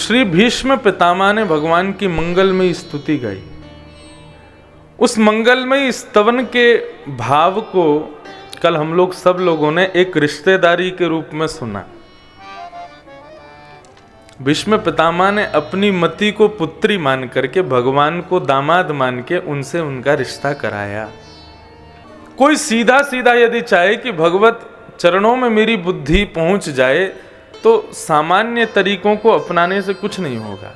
श्री भीष्म पितामह ने भगवान की मंगलमयी स्तुति गाई। उस मंगलमयी स्तवन के भाव को कल हम लोग सब लोगों ने एक रिश्तेदारी के रूप में सुना। भीष्म पितामह ने अपनी मति को पुत्री मान करके भगवान को दामाद मान के उनसे उनका रिश्ता कराया। कोई सीधा सीधा यदि चाहे कि भगवत चरणों में मेरी बुद्धि पहुंच जाए तो सामान्य तरीकों को अपनाने से कुछ नहीं होगा।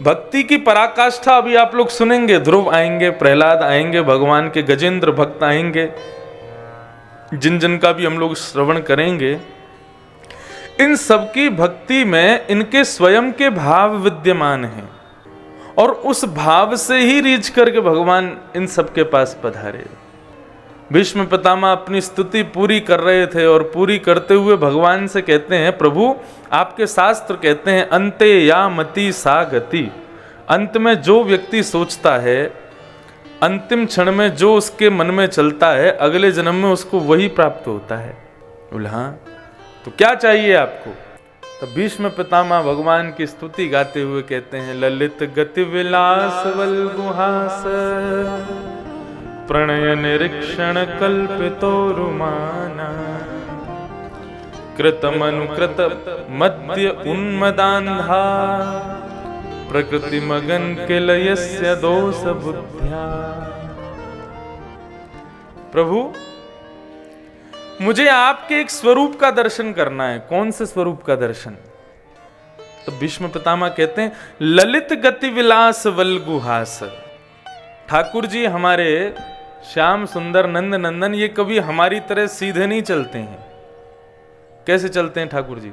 भक्ति की पराकाष्ठा अभी आप लोग सुनेंगे। ध्रुव आएंगे, प्रहलाद आएंगे, भगवान के गजेंद्र भक्त आएंगे, जिन जिन का भी हम लोग श्रवण करेंगे। इन सबकी भक्ति में इनके स्वयं के भाव विद्यमान हैं और उस भाव से ही रीझ करके भगवान इन सबके पास पधारे। भीष्म पितामह अपनी स्तुति पूरी कर रहे थे और पूरी करते हुए भगवान से कहते हैं, प्रभु आपके शास्त्र कहते हैं अंते या मति सा गति। अंत में जो व्यक्ति सोचता है, अंतिम क्षण में जो उसके मन में चलता है, अगले जन्म में उसको वही प्राप्त होता है। बोले हाँ, तो क्या चाहिए आपको? तो भीष्म पितामह भगवान की स्तुति गाते हुए कहते हैं, ललित गति विलास वल्गुहास प्रणय निरीक्षण कल्पितो रुमाना कृतमनुकृत मध्य उन्मदान्धा प्रकृति मगन किलयस्य दोष बुद्ध्या। प्रभु मुझे आपके एक स्वरूप का दर्शन करना है। कौन से स्वरूप का दर्शन? तो भीष्म पितामह कहते हैं ललित गति विलास वल्गुहास। ठाकुर जी हमारे श्याम सुंदर नंद नंदन ये कभी हमारी तरह सीधे नहीं चलते हैं। कैसे चलते हैं ठाकुर जी?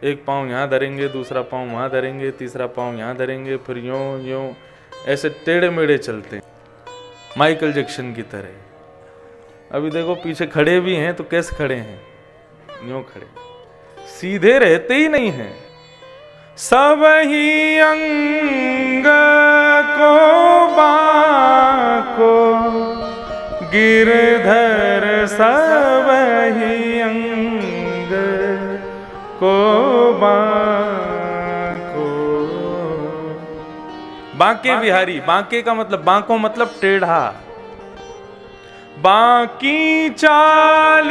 एक पांव यहां धरेंगे, दूसरा पांव वहां धरेंगे, तीसरा पांव यहां धरेंगे, फिर यूं यूं ऐसे टेढ़े मेढ़े चलते हैं, माइकल जैक्सन की तरह। अभी देखो पीछे खड़े भी हैं तो कैसे खड़े हैं? यूं खड़े, सीधे रहते ही नहीं हैं। सब ही अंग को बाको गिरधर, सब ही अंग को बाको। बांके बिहारी, बांके का मतलब, बांको मतलब टेढ़ा। बाकी चाल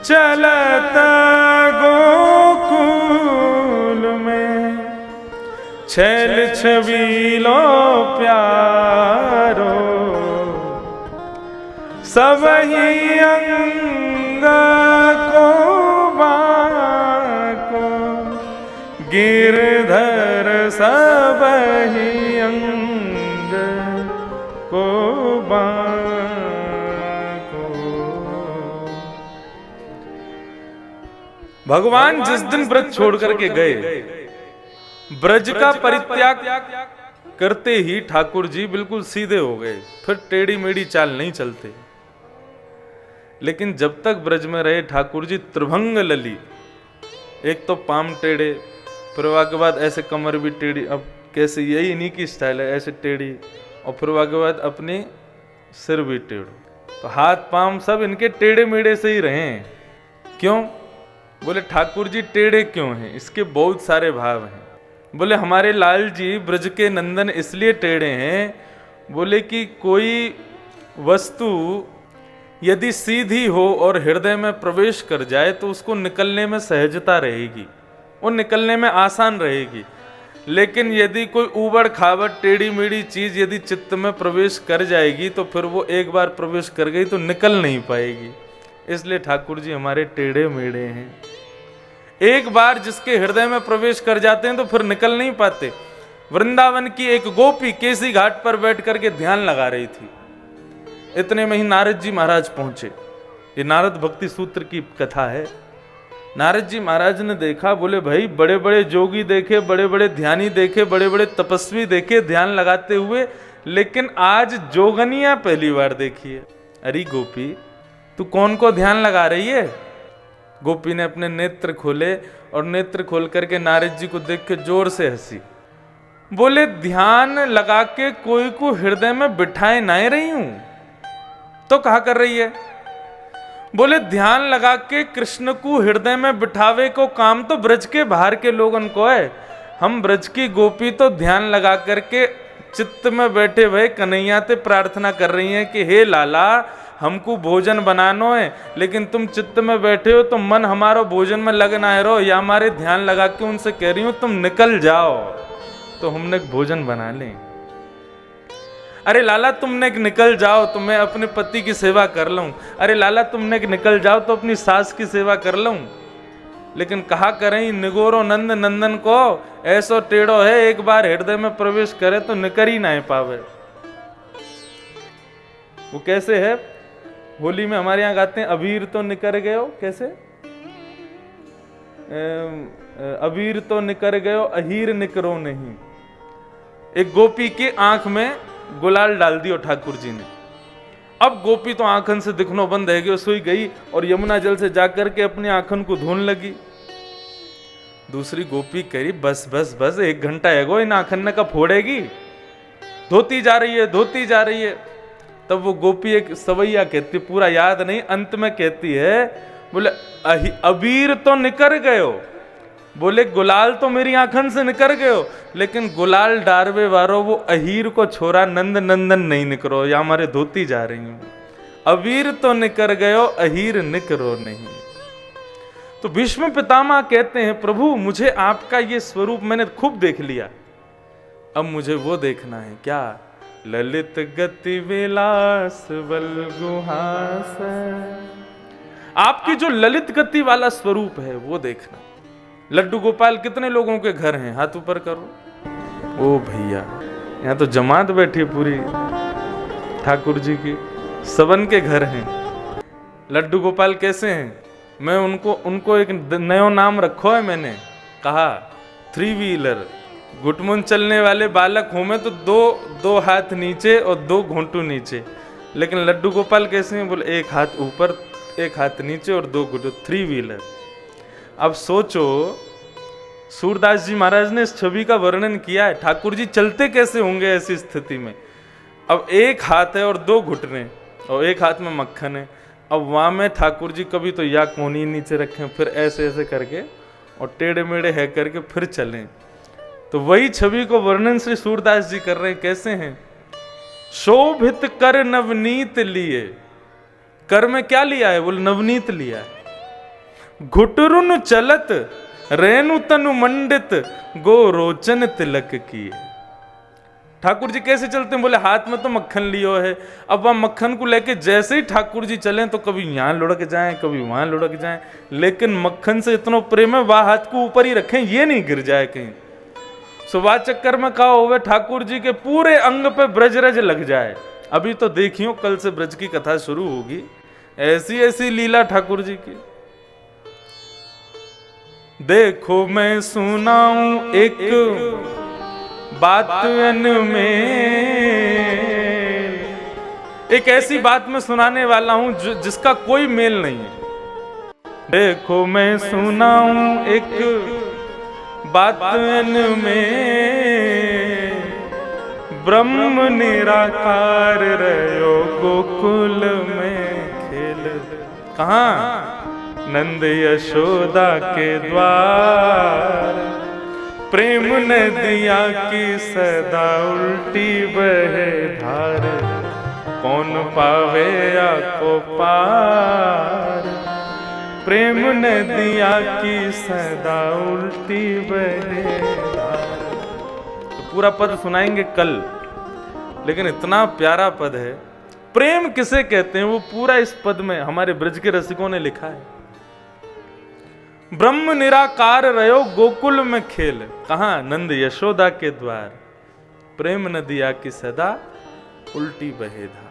चलत गोकुल में, छैल छबीलो प्यारो, सब ही अंग को बाको गिरधर, सब ही अंग को बाको। भगवान जिस दिन ब्रज छोड़ करके गए, ब्रज का परित्याग करते ही ठाकुर जी बिल्कुल सीधे हो गए, फिर टेढ़ी मेढ़ी चाल नहीं चलते। लेकिन जब तक ब्रज में रहे ठाकुर जी त्रिभंग लली, एक तो पाम टेढ़े, फिर के बाद ऐसे कमर भी टेढ़ी, अब कैसे, यही इन्हीं की स्टाइल है, ऐसे टेढ़ी, और फिर के बाद अपने सिर भी टेढ़ो। तो हाथ पाम सब इनके टेढ़े मेढ़े से ही रहे हैं। क्यों? बोले ठाकुर जी टेढ़े क्यों हैं? इसके बहुत सारे भाव हैं। बोले हमारे लाल जी ब्रज के नंदन इसलिए टेढ़े हैं, बोले कि कोई वस्तु यदि सीधी हो और हृदय में प्रवेश कर जाए तो उसको निकलने में सहजता रहेगी, वो निकलने में आसान रहेगी। लेकिन यदि कोई ऊबड़ खाबड़ टेढ़ी मेढ़ी चीज यदि चित्त में प्रवेश कर जाएगी तो फिर वो एक बार प्रवेश कर गई तो निकल नहीं पाएगी। इसलिए ठाकुर जी हमारे टेढ़े मेढ़े हैं। एक बार जिसके हृदय में प्रवेश कर जाते हैं तो फिर निकल नहीं पाते। वृंदावन की एक गोपी केसी घाट पर बैठ करके ध्यान लगा रही थी। इतने में ही नारद जी महाराज पहुंचे। ये नारद भक्ति सूत्र की कथा है। नारद जी महाराज ने देखा, बोले भाई बड़े बड़े जोगी देखे, बड़े बड़े ध्यानी देखे, बड़े बड़े तपस्वी देखे ध्यान लगाते हुए, लेकिन आज जोगनिया पहली बार देखी है। अरे गोपी तू कौन को ध्यान लगा रही है? गोपी ने अपने नेत्र खोले और नेत्र खोल करके नारद जी को देख के जोर से हंसी। बोले ध्यान लगा के कोई को हृदय में बिठाए ना रही हूं तो कहा कर रही है? बोले ध्यान लगा के कृष्ण को हृदय में बिठावे को काम तो ब्रज के बाहर के लोगों को है, हम ब्रज की गोपी तो ध्यान लगा करके चित्त में बैठे हुए कन्हैया ते प्रार्थना कर रही हैं कि हे लाला हमको भोजन बनानो है, लेकिन तुम चित्त में बैठे हो तो मन हमारा भोजन में लगना है रो, या हमारे ध्यान लगा के उनसे कह रही हूं तुम निकल जाओ तो हमने भोजन बना लें। अरे लाला तुमने निकल जाओ तो मैं अपने पति की सेवा कर लूं, अरे लाला तुमने निकल जाओ तो अपनी सास की सेवा कर लूं। लेकिन कहा करें निगोरो नंद नंदन को ऐसो टेढ़ो है, एक बार हृदय में प्रवेश करे तो निकर ही ना पावे। वो कैसे है, होली में हमारे यहां गाते हैं अबीर तो निकर गयो, कैसे अबीर तो निकर गयो अहीर निकरो नहीं। एक गोपी की आंख में गुलाल डाल दियो ठाकुर जी ने, अब गोपी तो आंखन से दिखनो बंद है कि सोई गई और यमुना जल से जाकर के अपनी आंखन को धोने लगी। दूसरी गोपी कही बस बस बस 1 घंटा है इन आंखन का फोड़ेगी, धोती जा रही है धोती जा रही है। तब वो गोपी एक सवैया कहती, पूरा याद नहीं, अंत में कहती है बोले अबीर तो निकर गयो, बोले गुलाल तो मेरी आंखन से निकर गयो, लेकिन गुलाल डारवे वारो वो अहीर को छोरा नंद नंदन नहीं निकरो, या हमारे धोती जा रही हूं। अबीर तो निकर गयो अहीर निकरो नहीं। तो भीष्म पितामह कहते हैं प्रभु मुझे आपका ये स्वरूप मैंने खूब देख लिया, अब मुझे वो देखना है। क्या? ललित गति विलास बल गुहास, आपकी जो ललित गति वाला स्वरूप है वो देखना। लड्डू गोपाल कितने लोगों के घर हैं, हाथ ऊपर करो। ओ भैया यहाँ तो जमात बैठी पूरी ठाकुर जी की, सबन के घर हैं। लड्डू गोपाल कैसे हैं? मैं उनको एक नया नाम रखो है, मैंने कहा 3 व्हीलर, घुटमुन चलने वाले बालक हूं मैं तो दो हाथ नीचे और 2 घुंटू नीचे, लेकिन लड्डू गोपाल कैसे हैं? बोले 1 हाथ ऊपर 1 हाथ नीचे और 2 घुटू, 3 व्हीलर। अब सोचो सूरदास जी महाराज ने इस छवि का वर्णन किया है, ठाकुर जी चलते कैसे होंगे ऐसी स्थिति में। अब 1 हाथ है और 2 घुटने और 1 हाथ में मक्खन है। अब वहां में ठाकुर जी कभी तो या कोनी नीचे रखें, फिर ऐसे ऐसे करके और टेढ़े मेढ़े है करके फिर चलें। तो वही छवि को वर्णन श्री सूरदास जी कर रहे हैं। कैसे हैं? शोभित कर नवनीत लिए, कर में क्या लिया है? बोल नवनीत लिया है। घुटरुन चलत रेणु तनु मंडित गो रोचन तिलक किए। ठाकुर जी कैसे चलते हैं? बोले हाथ में तो मक्खन लियो है। अब वह मक्खन को लेके जैसे ही ठाकुर जी चलें तो कभी यहां लुढ़क जाएं कभी वहां लुढ़क जाएं, लेकिन मक्खन से इतना प्रेम है वह हाथ को ऊपर ही रखें, ये नहीं गिर जाए कहीं। सुबह चक्कर में कहा होवे ठाकुर जी के पूरे अंग पे ब्रजरज लग जाए। अभी तो देखियो कल से ब्रज की कथा शुरू होगी, ऐसी ऐसी लीला ठाकुर जी की। देखो मैं सुनाऊं एक बात में, एक ऐसी बात में सुनाने वाला हूं जिसका कोई मेल नहीं है। देखो मैं सुनाऊं एक बात में, ब्रह्म निराकार रहो गोकुल में खेल। कहाँ? नंद यशोदा के द्वार, प्रेम नदिया की सदा उल्टी बहे धार, कौन पावे आपको पार, प्रेम नदिया की सदा उल्टी बहे धार। तो पूरा पद सुनाएंगे कल, लेकिन इतना प्यारा पद है। प्रेम किसे कहते हैं वो पूरा इस पद में हमारे ब्रज के रसिकों ने लिखा है। ब्रह्म निराकार रहो गोकुल में खेल, कहां? नंद यशोदा के द्वार, प्रेम नदिया की सदा उल्टी बहे धार।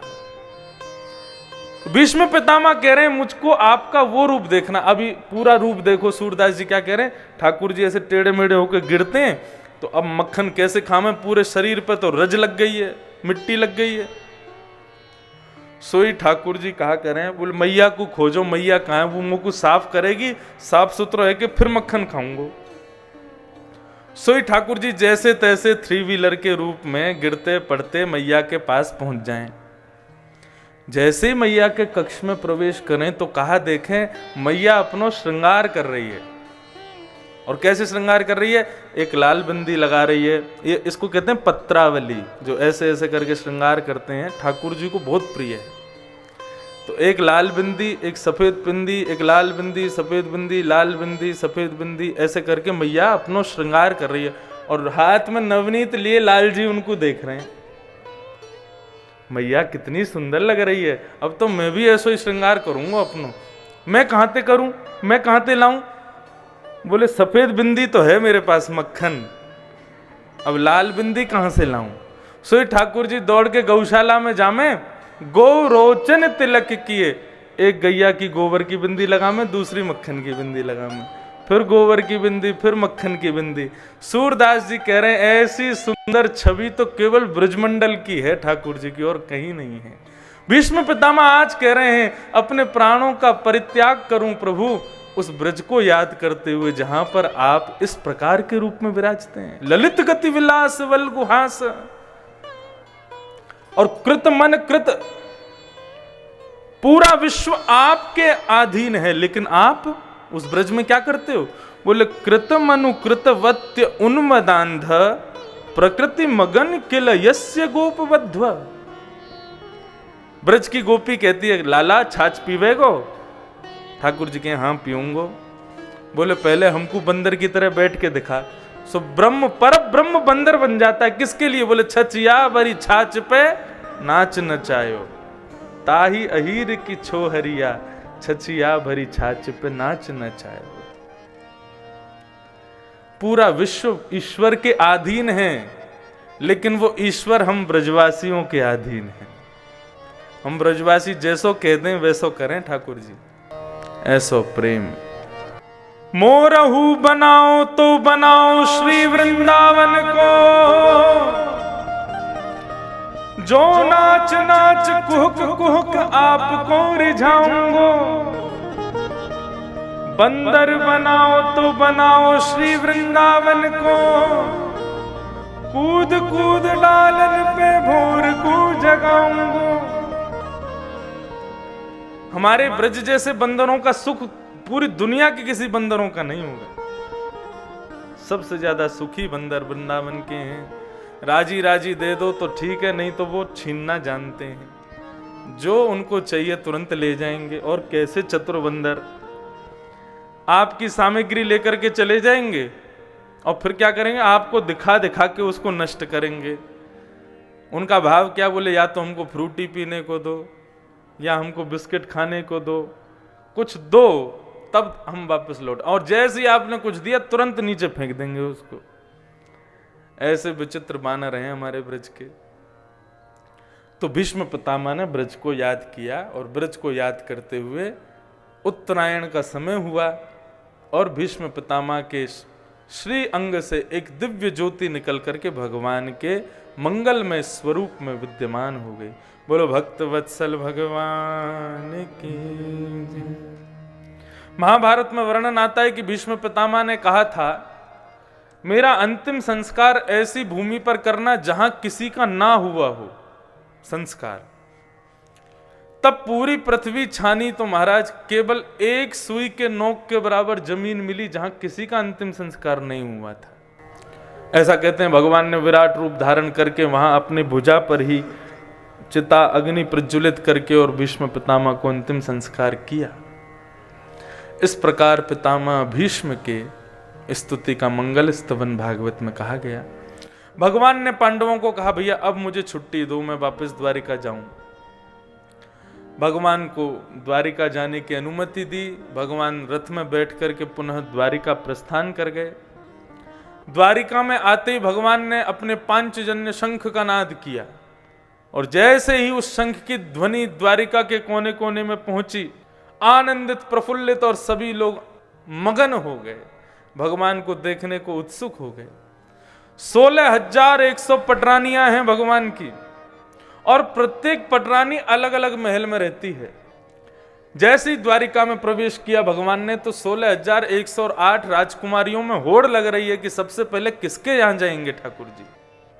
भीष्म पितामह कह रहे हैं मुझको आपका वो रूप देखना। अभी पूरा रूप देखो सूरदास जी क्या कह रहे हैं। ठाकुर जी ऐसे टेढ़े मेढ़े होकर गिरते हैं तो अब मक्खन कैसे खावे, पूरे शरीर पे तो रज लग गई है, मिट्टी लग गई है। सोई ठाकुर जी कहा करें, बोले मैया को खोजो, मैया कहाँ है? वो मुंह को साफ करेगी, साफ सुथरा है कि फिर मक्खन खाऊंगा। सोई ठाकुर जी जैसे तैसे 3 व्हीलर के रूप में गिरते पड़ते मैया के पास पहुंच जाएं। जैसे ही मैया के कक्ष में प्रवेश करें तो कहा देखें मैया अपनो श्रृंगार कर रही है। और कैसे श्रृंगार कर रही है, एक लाल बिंदी लगा रही है, ये इसको कहते हैं पत्रावली, जो ऐसे ऐसे करके श्रृंगार करते हैं, ठाकुर जी को बहुत प्रिय है। तो एक लाल बिंदी, एक सफेद बिंदी, एक लाल बिंदी, सफेद बिंदी, लाल बिंदी, सफेद बिंदी, ऐसे करके मैया अपना श्रृंगार कर रही है और हाथ में नवनीत लिए लाल जी उनको देख रहे हैं। मैया कितनी सुंदर लग रही है, अब तो मैं भी ऐसा ही श्रृंगार करूंगा अपनो। मैं कहां ते करूं, मैं कहां ते लाऊं? बोले सफेद बिंदी तो है मेरे पास मक्खन, अब लाल बिंदी कहां से लाऊं? सोई ठाकुर जी दौड़ के गौशाला में जामे, गौ रोचन तिलक किए, एक गैया की गोबर की बिंदी लगा में, दूसरी मक्खन की बिंदी लगा में, फिर गोबर की बिंदी, फिर मक्खन की बिंदी। सूरदास जी कह रहे हैं ऐसी सुंदर छवि तो केवल ब्रजमंडल की है ठाकुर जी की, और कहीं नहीं है। भीष्म पितामह आज कह रहे हैं अपने प्राणों का परित्याग करूं प्रभु, उस ब्रज को याद करते हुए जहां पर आप इस प्रकार के रूप में विराजते हैं। ललित गति विलास वल गुहास, और कृत मन कृत, पूरा विश्व आपके अधीन है, लेकिन आप उस ब्रज में क्या करते हो? बोले कृत मनु कृतवत्य उन्मदांध, प्रकृति मगन किल यस्य गोपवध्व। ब्रज की गोपी कहती है लाला छाछ पीवेगो? ठाकुर जी के हाँ पीऊंगो। बोले पहले हमको बंदर की तरह बैठ के दिखा। सो ब्रह्म पर ब्रह्म बंदर बन जाता है, किसके लिए? बोले छचिया भरी छाछ पे नाच नचायो, ताही अहीर की छोहरिया, छचिया भरी छाछ पे नाच नचायो। पूरा विश्व ईश्वर के अधीन है, लेकिन वो ईश्वर हम ब्रजवासियों के अधीन है। हम ब्रजवासी जैसो कह दें वैसो करें ठाकुर जी, ऐसो प्रेम। मोरहू बनाओ तो बनाओ श्री वृंदावन को, जो नाच नाच कुहक कुहक आपको रिझाऊंगो। बंदर बनाओ तो बनाओ श्री वृंदावन को, कूद कूद लालन पे भोर को जगाऊंगो। हमारे ब्रज जैसे बंदरों का सुख पूरी दुनिया के किसी बंदरों का नहीं होगा। सबसे ज्यादा सुखी बंदर वृंदावन के हैं। राजी राजी दे दो तो ठीक है, नहीं तो वो छीनना जानते हैं। जो उनको चाहिए तुरंत ले जाएंगे। और कैसे चतुर बंदर, आपकी सामग्री लेकर के चले जाएंगे और फिर क्या करेंगे? आपको दिखा दिखा के उसको नष्ट करेंगे। उनका भाव क्या? बोले या तो हमको फ्रूटी पीने को दो, या हमको बिस्किट खाने को दो, कुछ दो तब हम वापस लौट। और जैसे ही आपने कुछ दिया तुरंत नीचे फेंक देंगे उसको। ऐसे विचित्र बानर हैं हमारे ब्रज के। तो भीष्म पितामह ने ब्रज को याद किया, और ब्रज को याद करते हुए उत्तरायण का समय हुआ और भीष्म पितामह के श्री अंग से एक दिव्य ज्योति निकल करके भगवान के मंगलमय स्वरूप में विद्यमान हो गई। बोलो भक्त वत्सल भगवान की। महाभारत में वर्णन आता है कि भीष्म पितामह ने कहा था, मेरा अंतिम संस्कार ऐसी भूमि पर करना जहां किसी का ना हुआ हो संस्कार। तब पूरी पृथ्वी छानी तो महाराज केवल एक सुई के नोक के बराबर जमीन मिली जहां किसी का अंतिम संस्कार नहीं हुआ था। ऐसा कहते हैं भगवान ने विराट रूप धारण करके वहां अपने भुजा पर ही चिता अग्नि प्रज्वलित करके और भीष्म पितामह को अंतिम संस्कार किया। इस प्रकार पितामह भीष्म के स्तुति का मंगल स्तवन भागवत में कहा गया। भगवान ने पांडवों को कहा, भैया अब मुझे छुट्टी दो, मैं वापस द्वारिका जाऊं। भगवान को द्वारिका जाने की अनुमति दी। भगवान रथ में बैठ करके पुनः द्वारिका प्रस्थान कर गए। द्वारिका में आते ही भगवान ने अपने पांचजन्य शंख का नाद किया, और जैसे ही उस शंख की ध्वनि द्वारिका के कोने कोने में पहुंची, आनंदित प्रफुल्लित और सभी लोग मगन हो गए, भगवान को देखने को उत्सुक हो गए। 16,100 पटरानियां हैं भगवान की, और प्रत्येक पटरानी अलग अलग महल में रहती है। जैसे ही द्वारिका में प्रवेश किया भगवान ने, तो 16,108 राजकुमारियों में होड़ लग रही है कि सबसे पहले किसके यहां जाएंगे ठाकुर जी।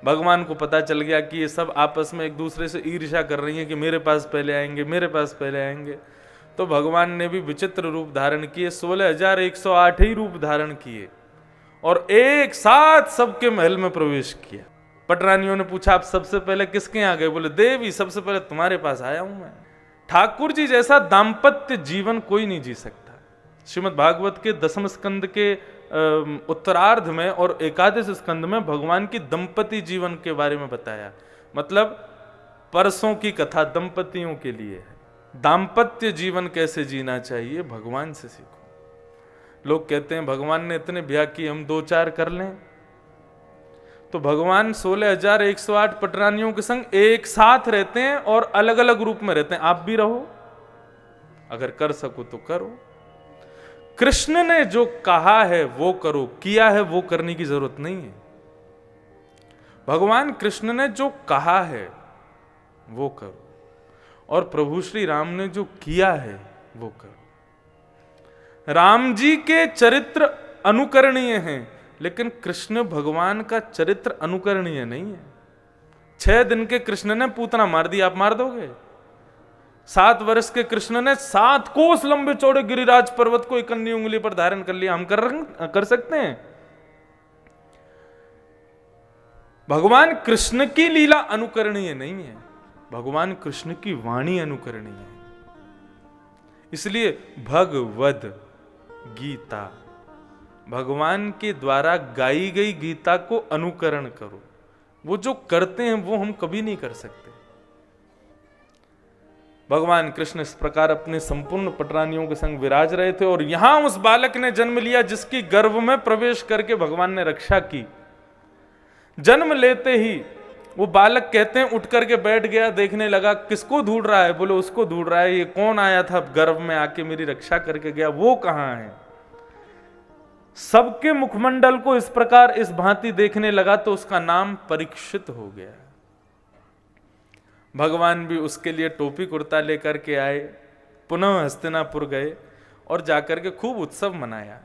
भगवान को पता चल गया कि ये सब आपस में एक दूसरे से ईर्ष्या कर रही हैं कि मेरे पास पहले आएंगे, मेरे पास पहले आएंगे। तो भगवान ने भी विचित्र रूप धारण किए, 16,108 ही रूप धारण किए। और एक साथ सबके महल में प्रवेश किया। पटरानियों ने पूछा आप सबसे पहले किसके यहाँ गए? बोले देवी सबसे पहले तुम्हारे पास आया हूं मैं। ठाकुर जी जैसा दाम्पत्य जीवन कोई नहीं जी सकता। श्रीमद् भागवत के 10वें स्कंद के उत्तरार्ध में और 11वें स्कंद में भगवान की दंपति जीवन के बारे में बताया। मतलब परसों की कथा दंपतियों के लिए है। दाम्पत्य जीवन कैसे जीना चाहिए भगवान से सीखो। लोग कहते हैं भगवान ने इतने ब्याह किए हम 2-4 कर लें, तो भगवान 16,108 पटरानियों के संग एक साथ रहते हैं और अलग अलग रूप में रहते हैं। आप भी रहो, अगर कर सको तो करो। कृष्ण ने जो कहा है वो करो, किया है वो करने की जरूरत नहीं है। भगवान कृष्ण ने जो कहा है वो करो और प्रभु श्री राम ने जो किया है वो करो। राम जी के चरित्र अनुकरणीय हैं, लेकिन कृष्ण भगवान का चरित्र अनुकरणीय नहीं है। 6 दिन के कृष्ण ने पूतना मार दी, आप मार दोगे? 7 वर्ष के कृष्ण ने 7 कोस लंबे चौड़े गिरिराज पर्वत को एक अन्य उंगली पर धारण कर लिया, हम कर सकते हैं? भगवान कृष्ण की लीला अनुकरणीय नहीं है, भगवान कृष्ण की वाणी अनुकरणीय है। इसलिए भगवद गीता, भगवान के द्वारा गाई गई गीता को अनुकरण करो। वो जो करते हैं वो हम कभी नहीं कर सकते। भगवान कृष्ण इस प्रकार अपने संपूर्ण पटरानियों के संग विराज रहे थे और यहां उस बालक ने जन्म लिया जिसकी गर्भ में प्रवेश करके भगवान ने रक्षा की। जन्म लेते ही वो बालक कहते हैं उठ करके बैठ गया, देखने लगा किसको ढूंढ रहा है? बोले उसको ढूंढ रहा है। ये कौन आया था गर्भ में आके मेरी रक्षा करके गया, वो कहां है? सबके मुखमंडल को इस प्रकार इस भांति देखने लगा तो उसका नाम परीक्षित हो गया। भगवान भी उसके लिए टोपी कुर्ता लेकर के आए, पुनः हस्तिनापुर गए और जाकर के खूब उत्सव मनाया।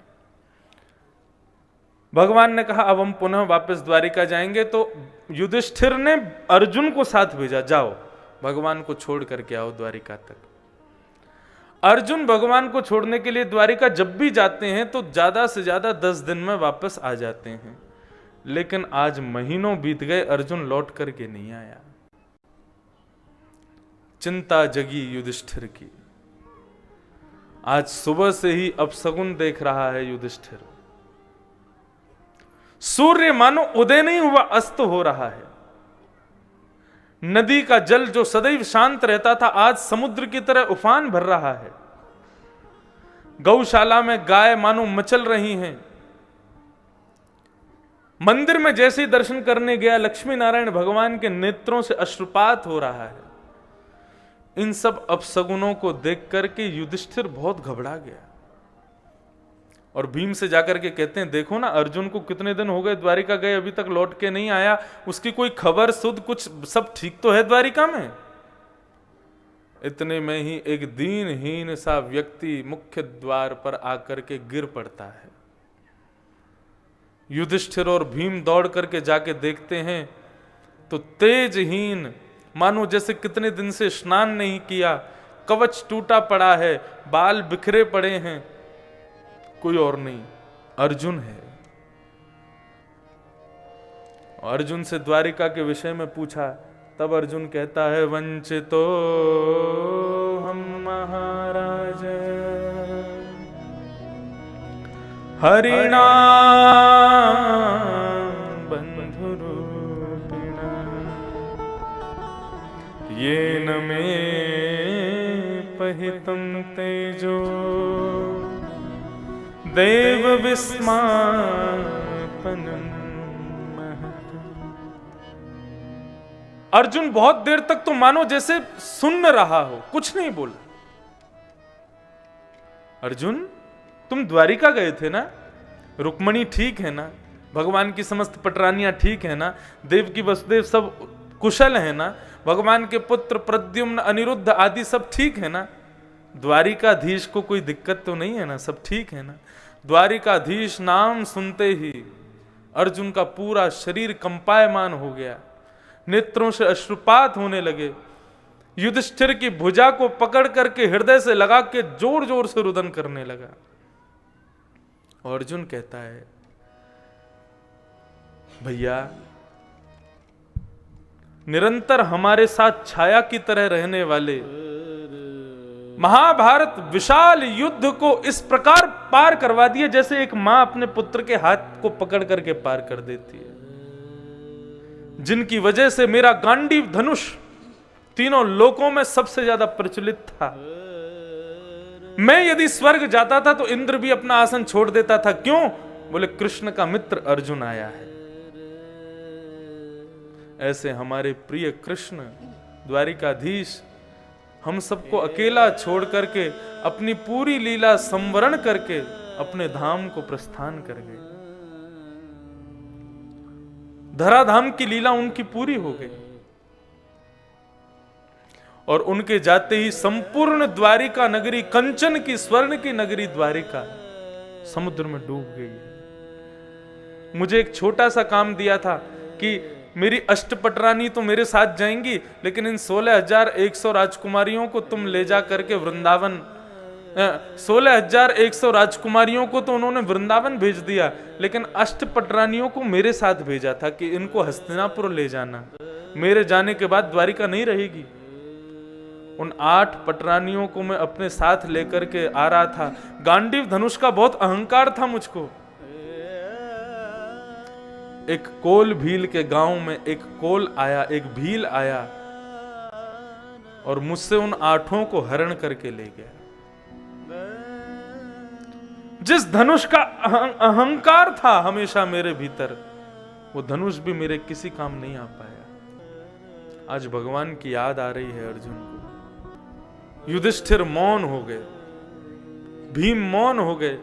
भगवान ने कहा अब हम पुनः वापस द्वारिका जाएंगे, तो युधिष्ठिर ने अर्जुन को साथ भेजा, जाओ भगवान को छोड़ करके आओ द्वारिका तक। अर्जुन भगवान को छोड़ने के लिए द्वारिका जब भी जाते हैं तो ज्यादा से ज्यादा 10 दिन में वापस आ जाते हैं, लेकिन आज महीनों बीत गए, अर्जुन लौट करके नहीं आया। चिंता जगी युधिष्ठिर की। आज सुबह से ही अपशगुन देख रहा है युधिष्ठिर। सूर्य मानो उदय नहीं हुआ, अस्त हो रहा है। नदी का जल जो सदैव शांत रहता था आज समुद्र की तरह उफान भर रहा है। गौशाला में गाय मानो मचल रही हैं। मंदिर में जैसे ही दर्शन करने गया लक्ष्मी नारायण भगवान के नेत्रों से अश्रुपात हो रहा है। इन सब अपशगुनों को देख करके युधिष्ठिर बहुत घबरा गया और भीम से जाकर के कहते हैं देखो ना अर्जुन को कितने दिन हो गए द्वारिका गए, अभी तक लौट के नहीं आया, उसकी कोई खबर सुध कुछ सब ठीक तो है द्वारिका में? इतने में ही एक दीनहीन सा व्यक्ति मुख्य द्वार पर आकर के गिर पड़ता है। युधिष्ठिर और भीम दौड़ करके जाके देखते हैं तो तेजहीन, मानो जैसे कितने दिन से स्नान नहीं किया, कवच टूटा पड़ा है, बाल बिखरे पड़े हैं, कोई और नहीं अर्जुन है। अर्जुन से द्वारिका के विषय में पूछा, तब अर्जुन कहता है वंचितो हम महाराज हरिणा बंधुरूपिणा येन मे पहितं तेजो देव विस्मापनम्। अर्जुन बहुत देर तक तो मानो जैसे सुन रहा हो, कुछ नहीं बोला। अर्जुन तुम द्वारिका गए थे ना, रुक्मणी ठीक है ना, भगवान की समस्त पटरानियां ठीक है ना, देवकी वसुदेव सब कुशल है ना, भगवान के पुत्र प्रद्युम्न अनिरुद्ध आदि सब ठीक है ना, द्वारिकाधीश को कोई दिक्कत तो नहीं है ना, सब ठीक है ना? द्वारिकाधीश नाम सुनते ही अर्जुन का पूरा शरीर कंपायमान हो गया, नेत्रों से अश्रुपात होने लगे। युधिष्ठिर की भुजा को पकड़ करके हृदय से लगा के जोर जोर से रुदन करने लगा। और अर्जुन कहता है भैया निरंतर हमारे साथ छाया की तरह रहने वाले महाभारत विशाल युद्ध को इस प्रकार पार करवा दिया जैसे एक मां अपने पुत्र के हाथ को पकड़ करके पार कर देती है, जिनकी वजह से मेरा गांडीव धनुष तीनों लोकों में सबसे ज्यादा प्रचलित था। मैं यदि स्वर्ग जाता था तो इंद्र भी अपना आसन छोड़ देता था। क्यों? बोले कृष्ण का मित्र अर्जुन आया है। ऐसे हमारे प्रिय कृष्ण द्वारिकाधीश हम सबको अकेला छोड़ करके अपनी पूरी लीला संवरण करके अपने धाम को प्रस्थान कर गए। धराधाम की लीला उनकी पूरी हो गई और उनके जाते ही संपूर्ण द्वारिका नगरी, कंचन की स्वर्ण की नगरी द्वारिका समुद्र में डूब गई। मुझे एक छोटा सा काम दिया था कि मेरी अष्टपटरानी तो मेरे साथ जाएंगी, लेकिन इन 16,100 राजकुमारियों को तुम ले जा करके वृंदावन, 16,100 राजकुमारियों को तो उन्होंने वृंदावन भेज दिया, लेकिन अष्टपटरानियों को मेरे साथ भेजा था कि इनको हस्तिनापुर ले जाना। मेरे जाने के बाद द्वारिका नहीं रहेगी। उन 8 पटरानियों को मैं अपने साथ लेकर के आ रहा था। गांडीव धनुष का बहुत अहंकार था मुझको। एक कोल भील के गांव में एक कोल आया, एक भील आया और मुझसे उन 8 को हरण करके ले गया। जिस धनुष का अहंकार था हमेशा मेरे भीतर, वो धनुष भी मेरे किसी काम नहीं आ पाया। आज भगवान की याद आ रही है अर्जुन को। युधिष्ठिर मौन हो गए, भीम मौन हो गए।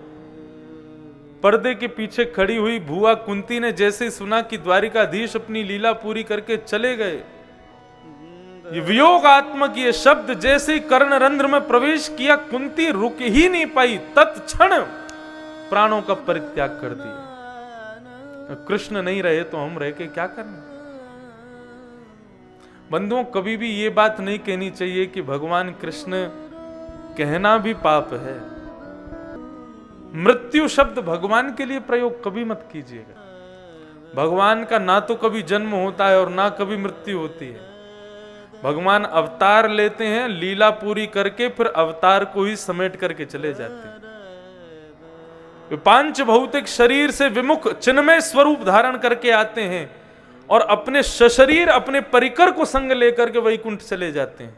पर्दे के पीछे खड़ी हुई बुआ कुंती ने जैसे ही सुना कि द्वारिकाधीश अपनी लीला पूरी करके चले गए, ये वियोगात्मक ये शब्द जैसे ही कर्णरंध्र में प्रवेश किया, कुंती रुक ही नहीं पाई, तत्क्षण प्राणों का परित्याग कर दिया। कृष्ण नहीं रहे तो हम रह के क्या करना। बंधुओं, कभी भी ये बात नहीं कहनी चाहिए कि भगवान कृष्ण, कहना भी पाप है। मृत्यु शब्द भगवान के लिए प्रयोग कभी मत कीजिएगा। भगवान का ना तो कभी जन्म होता है और ना कभी मृत्यु होती है। भगवान अवतार लेते हैं, लीला पूरी करके फिर अवतार को ही समेट करके चले जाते हैं। वे पांच भौतिक शरीर से विमुख चिन्मय स्वरूप धारण करके आते हैं और अपने सशरीर, अपने परिकर को संग लेकर के वैकुंठ चले जाते हैं।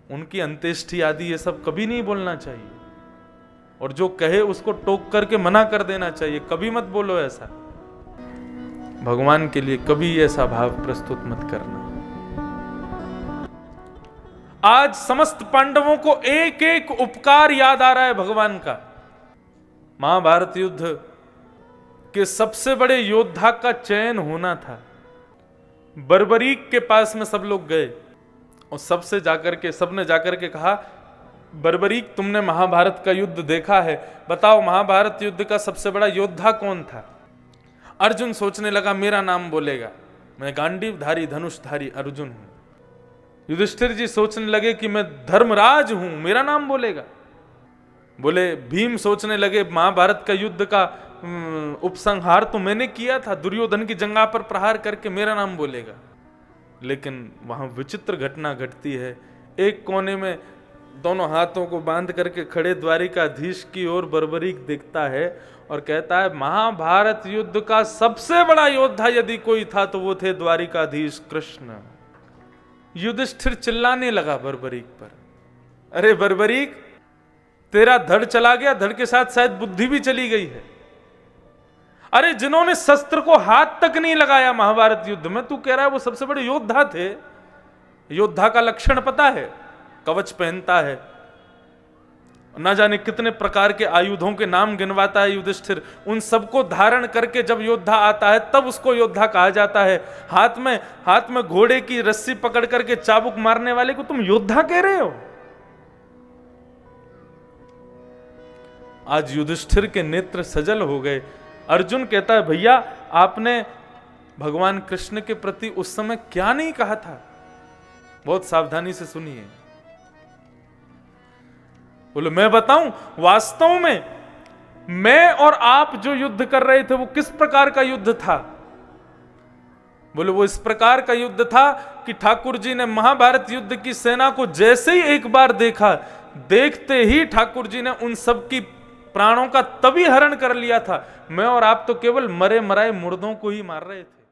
उनकी अंत्येष्टि आदि ये सब कभी नहीं बोलना चाहिए, और जो कहे उसको टोक करके मना कर देना चाहिए। कभी मत बोलो ऐसा। भगवान के लिए कभी ऐसा भाव प्रस्तुत मत करना। आज समस्त पांडवों को एक एक उपकार याद आ रहा है भगवान का। महाभारत युद्ध के सबसे बड़े योद्धा का चयन होना था। बर्बरीक के पास में सब लोग गए और सबने जाकर के कहा, बर्बरीक, तुमने महाभारत का युद्ध देखा है, बताओ महाभारत युद्ध का सबसे बड़ा योद्धा कौन था? अर्जुन सोचने लगा, मेरा नाम बोलेगा, मैं गांडीवधारी धनुषधारी अर्जुन हूं। युधिष्ठिर जी सोचने लगे कि मैं धर्मराज हूं, मेरा नाम बोलेगा। बोले भीम सोचने लगे, महाभारत का युद्ध का उपसंहार तो मैंने किया था, दुर्योधन की जंगा पर प्रहार करके, मेरा नाम बोलेगा। लेकिन वहां विचित्र घटना घटती है। एक कोने में दोनों हाथों को बांध करके खड़े द्वारिकाधीश की ओर बर्बरीक दिखता है और कहता है, महाभारत युद्ध का सबसे बड़ा योद्धा यदि कोई था तो वो थे द्वारिकाधीश कृष्ण। युधिष्ठिर चिल्लाने लगा बर्बरीक पर, अरे बर्बरीक, तेरा धड़ चला गया, धड़ के साथ शायद बुद्धि भी चली गई है। अरे जिन्होंने शस्त्र को हाथ तक नहीं लगाया महाभारत युद्ध में, तू कह रहा है वो सबसे बड़े योद्धा थे। योद्धा का लक्षण पता है? कवच पहनता है, न जाने कितने प्रकार के आयुधों के नाम गिनवाता है युधिष्ठिर। उन सबको धारण करके जब योद्धा आता है तब उसको योद्धा कहा जाता है। हाथ में घोड़े की रस्सी पकड़ करके चाबुक मारने वाले को तुम योद्धा कह रहे हो? आज युधिष्ठिर के नेत्र सजल हो गए। अर्जुन कहता है, भैया आपने भगवान कृष्ण के प्रति उस समय क्या नहीं कहा था? बहुत सावधानी से सुनिए। बोले मैं बताऊं, वास्तव में मैं और आप जो युद्ध कर रहे थे वो किस प्रकार का युद्ध था? बोले वो इस प्रकार का युद्ध था कि ठाकुर जी ने महाभारत युद्ध की सेना को जैसे ही एक बार देखा, देखते ही ठाकुर जी ने उन सब की प्राणों का तभी हरण कर लिया था। मैं और आप तो केवल मरे मराए मुर्दों को ही मार रहे थे।